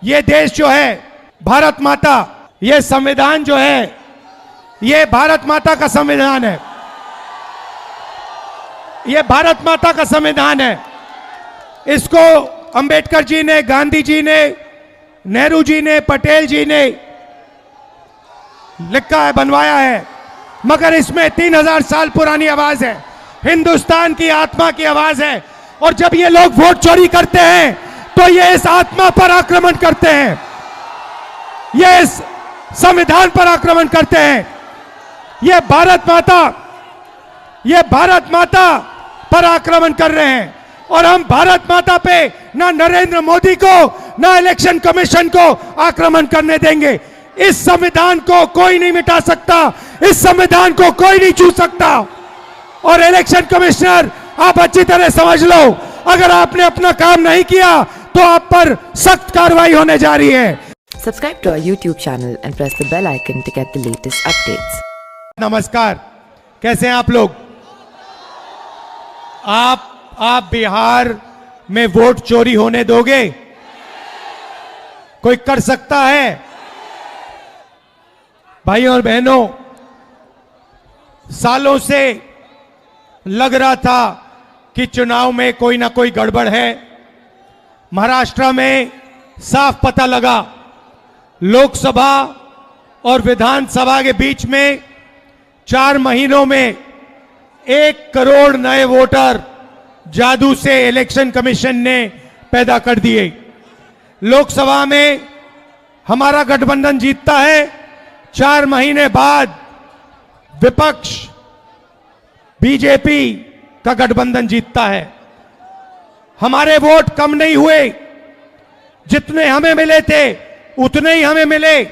ये देश जो है भारत माता, ये संविधान जो है ये भारत माता का संविधान है। ये भारत माता का संविधान है। इसको अंबेडकर जी ने, गांधी जी ने, नेहरू जी ने, पटेल जी ने लिखा है, बनवाया है, मगर इसमें 3000 साल पुरानी आवाज है, हिंदुस्तान की आत्मा की आवाज है। और जब ये लोग वोट चोरी करते हैं तो ये इस आत्मा पर आक्रमण करते हैं, ये इस संविधान पर आक्रमण करते हैं। ये भारत माता पर आक्रमण कर रहे हैं। और हम भारत माता पे ना नरेंद्र मोदी को ना इलेक्शन कमीशन को आक्रमण करने देंगे। इस संविधान को कोई नहीं मिटा सकता, इस संविधान को कोई नहीं छू सकता। और इलेक्शन कमिश्नर, आप अच्छी तरह समझ लो, अगर आपने अपना काम नहीं किया तो आप पर सख्त कार्रवाई होने जा रही है। Subscribe to our YouTube channel and press the bell icon to get the latest updates. नमस्कार, कैसे हैं आप लोग? आप बिहार में वोट चोरी होने दोगे? कोई कर सकता है? भाइयों और बहनों, सालों से लग रहा था कि चुनाव में कोई ना कोई गड़बड़ है। महाराष्ट्र में साफ पता लगा, लोकसभा और विधानसभा के बीच में 4 महीनों में 1 करोड़ नए वोटर जादू से इलेक्शन कमीशन ने पैदा कर दिए। लोकसभा में हमारा गठबंधन जीतता है, 4 महीने बाद विपक्ष बीजेपी का गठबंधन जीतता है। हमारे वोट कम नहीं हुए, जितने हमें मिले थे उतने ही हमें मिले।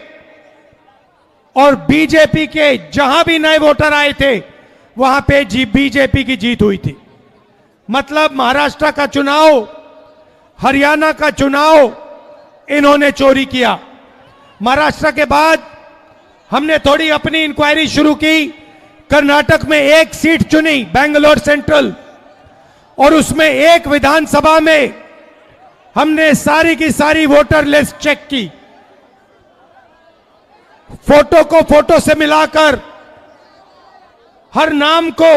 और बीजेपी के जहां भी नए वोटर आए थे वहां पे बीजेपी की जीत हुई थी। मतलब महाराष्ट्र का चुनाव, हरियाणा का चुनाव इन्होंने चोरी किया। महाराष्ट्र के बाद हमने थोड़ी अपनी इंक्वायरी शुरू की। कर्नाटक में 1 सीट चुनी, बेंगलोर सेंट्रल, और उसमें 1 विधानसभा में हमने सारी की सारी वोटर लिस्ट चेक की, फोटो को फोटो से मिलाकर, हर नाम को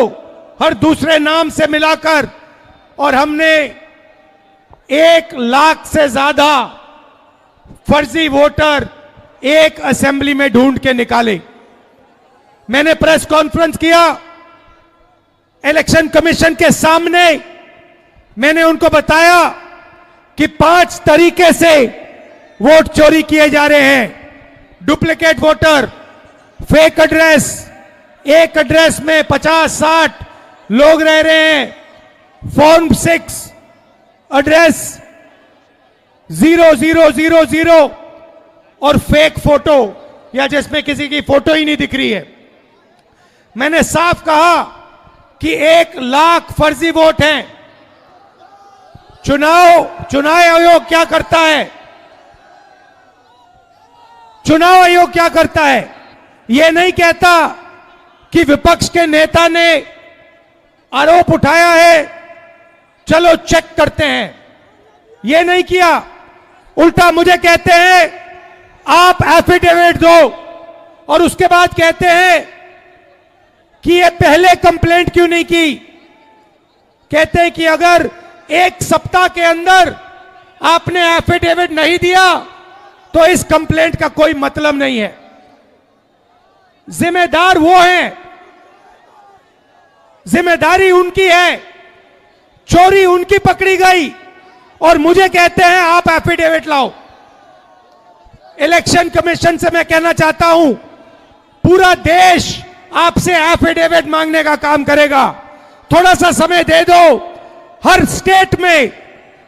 हर दूसरे नाम से मिलाकर, और हमने 1 लाख से ज्यादा फर्जी वोटर एक असेंबली में ढूंढ के निकाले। मैंने प्रेस कॉन्फ्रेंस किया इलेक्शन कमीशन के सामने। मैंने उनको बताया कि 5 तरीके से वोट चोरी किए जा रहे हैं। डुप्लीकेट वोटर, फेक एड्रेस, एक एड्रेस में 50-60 लोग रह रहे हैं, फॉर्म 6 एड्रेस 0000 और फेक फोटो, या जिसमें किसी की फोटो ही नहीं दिख रही है। मैंने साफ कहा कि 1 लाख फर्जी वोट हैं। चुनाव आयोग क्या करता है? चुनाव आयोग क्या करता है? यह नहीं कहता कि विपक्ष के नेता ने आरोप उठाया है, चलो चेक करते हैं। यह नहीं किया, उल्टा मुझे कहते हैं आप एफिडेविट दो, और उसके बाद कहते हैं कि ये पहले कंप्लेंट क्यों नहीं की। कहते हैं कि अगर 1 सप्ताह के अंदर आपने एफिडेविट नहीं दिया तो इस कंप्लेंट का कोई मतलब नहीं है। जिम्मेदार वो हैं, जिम्मेदारी उनकी है, चोरी उनकी पकड़ी गई, और मुझे कहते हैं आप एफिडेविट लाओ। इलेक्शन कमीशन से मैं कहना चाहता हूं, पूरा देश आपसे एफिडेविट मांगने का काम करेगा। थोड़ा सा समय दे दो। हर स्टेट में,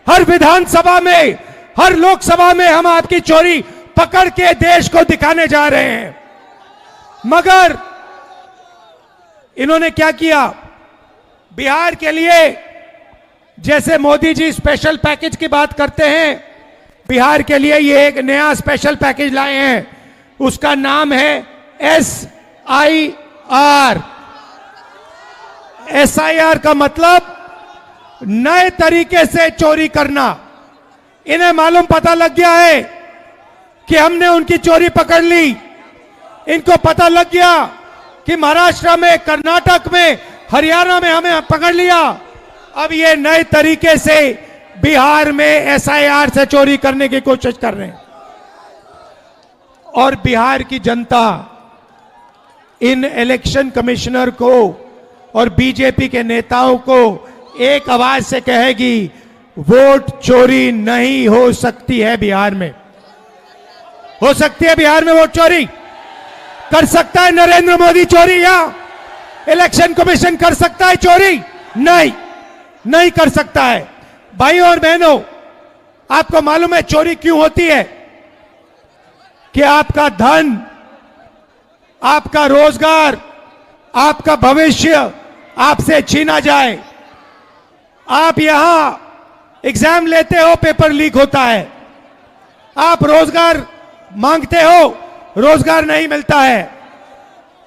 हर विधानसभा में, हर लोकसभा में हम आपकी चोरी पकड़ के देश को दिखाने जा रहे हैं। मगर इन्होंने क्या किया? बिहार के लिए जैसे मोदी जी स्पेशल पैकेज की बात करते हैं, बिहार के लिए ये एक नया स्पेशल पैकेज लाए हैं। उसका नाम है SIR। SIR का मतलब नए तरीके से चोरी करना। इन्हें मालूम पता लग गया है कि हमने उनकी चोरी पकड़ ली। इनको पता लग गया कि महाराष्ट्र में, कर्नाटक में, हरियाणा में हमें पकड़ लिया। अब ये नए तरीके से बिहार में एसआईआर से चोरी करने की कोशिश कर रहे हैं। और बिहार की जनता इन इलेक्शन कमिश्नर को और बीजेपी के नेताओं को एक आवाज से कहेगी, वोट चोरी नहीं हो सकती है बिहार में। हो सकती है बिहार में वोट चोरी? कर सकता है नरेंद्र मोदी चोरी? या इलेक्शन कमीशन कर सकता है चोरी? नहीं, नहीं कर सकता है। भाइयों और बहनों, आपको मालूम है चोरी क्यों होती है? कि आपका धन, आपका रोजगार, आपका भविष्य आपसे छीना जाए। आप यहां एग्जाम लेते हो, पेपर लीक होता है। आप रोजगार मांगते हो, रोजगार नहीं मिलता है।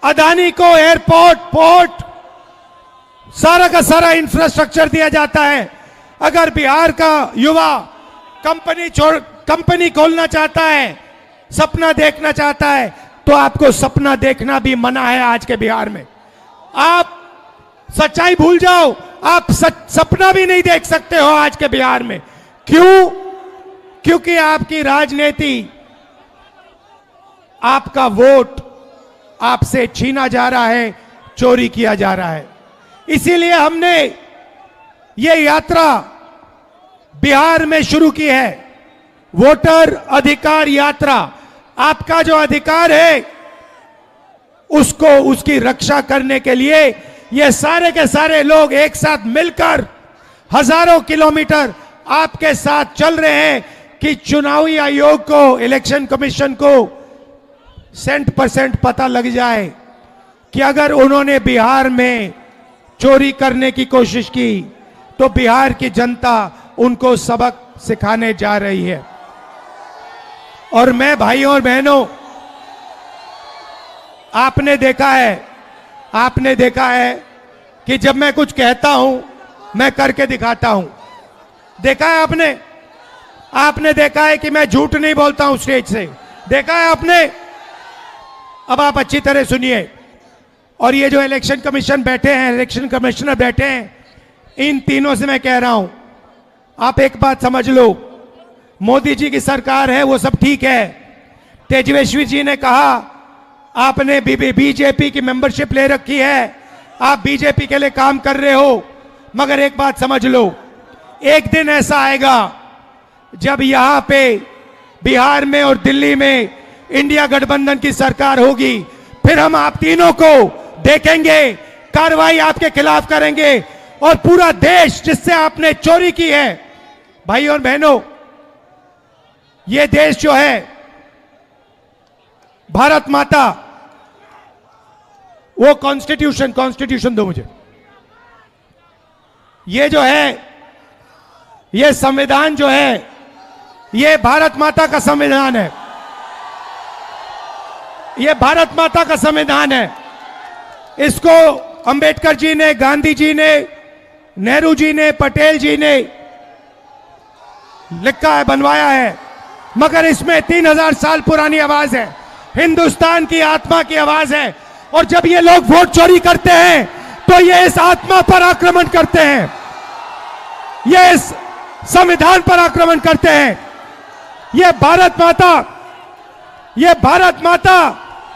अदानी को एयरपोर्ट, पोर्ट, सारा का सारा इंफ्रास्ट्रक्चर दिया जाता है। अगर बिहार का युवा कंपनी खोलना चाहता है, सपना देखना चाहता है, तो आपको सपना देखना भी मना है आज के बिहार में। आप सच्चाई भूल जाओ, आप सपना भी नहीं देख सकते हो आज के बिहार में। क्यों? क्योंकि आपकी राजनीति, आपका वोट आपसे छीना जा रहा है, चोरी किया जा रहा है। इसीलिए हमने ये यात्रा बिहार में शुरू की है, वोटर अधिकार यात्रा। आपका जो अधिकार है उसको, उसकी रक्षा करने के लिए ये सारे के सारे लोग एक साथ मिलकर हजारों किलोमीटर आपके साथ चल रहे हैं कि चुनावी आयोग को, इलेक्शन कमीशन को 100% पता लग जाए कि अगर उन्होंने बिहार में चोरी करने की कोशिश की तो बिहार की जनता उनको सबक सिखाने जा रही है। और मैं भाइयों और बहनों, आपने देखा है कि जब मैं कुछ कहता हूं, मैं करके दिखाता हूं। देखा है आपने देखा है कि मैं झूठ नहीं बोलता हूं स्टेज से। देखा है आपने? अब आप अच्छी तरह सुनिए। और ये जो इलेक्शन कमीशन बैठे हैं, इलेक्शन कमिश्नर बैठे हैं, इन तीनों से मैं कह रहा हूं, आप एक बात समझ लो, मोदी जी की सरकार है, वो सब ठीक है। तेजस्वी जी ने कहा आपने बीजेपी की मेंबरशिप ले रखी है, आप बीजेपी के लिए काम कर रहे हो। मगर एक बात समझ लो, एक दिन ऐसा आएगा जब यहां पे बिहार में और दिल्ली में इंडिया गठबंधन की सरकार होगी, फिर हम आप तीनों को देखेंगे, कार्रवाई आपके खिलाफ करेंगे। और पूरा देश जिससे आपने चोरी की है, भाइयों और बहनों, ये देश जो है, भारत माता, वो कॉन्स्टिट्यूशन दो मुझे। ये जो है, ये संविधान जो है, ये भारत माता का संविधान है। ये भारत माता का संविधान है। इसको अंबेडकर जी ने, गांधी जी ने, नेहरू जी ने, पटेल जी ने लिखा है, बनवाया है। मगर इसमें 3000 साल पुरानी आवाज है, हिंदुस्तान की आत्मा की आवाज है। और जब ये लोग वोट चोरी करते हैं तो ये इस आत्मा पर आक्रमण करते हैं, ये इस संविधान पर आक्रमण करते हैं। ये भारत माता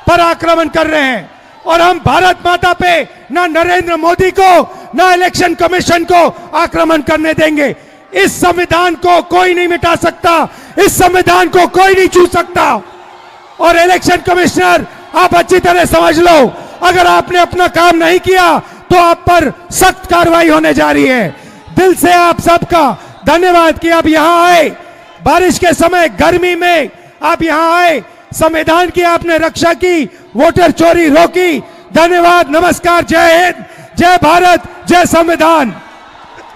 पर आक्रमण कर रहे हैं। और हम भारत माता पे ना नरेंद्र मोदी को, ना इलेक्शन कमीशन को आक्रमण करने देंगे। इस संविधान को कोई नहीं मिटा सकता, इस संविधान को कोई नहीं छू सकता। और इलेक्शन कमिश्नर, आप अच्छी तरह समझ लो, अगर आपने अपना काम नहीं किया तो आप पर सख्त कार्रवाई होने जा रही है। दिल से आप सबका धन्यवाद कि आप यहां आए, बारिश के समय, गर्मी में आप यहां आए, संविधान की आपने रक्षा की, वोटर चोरी रोकी। धन्यवाद, नमस्कार, जय हिंद, जय भारत, जय संविधान।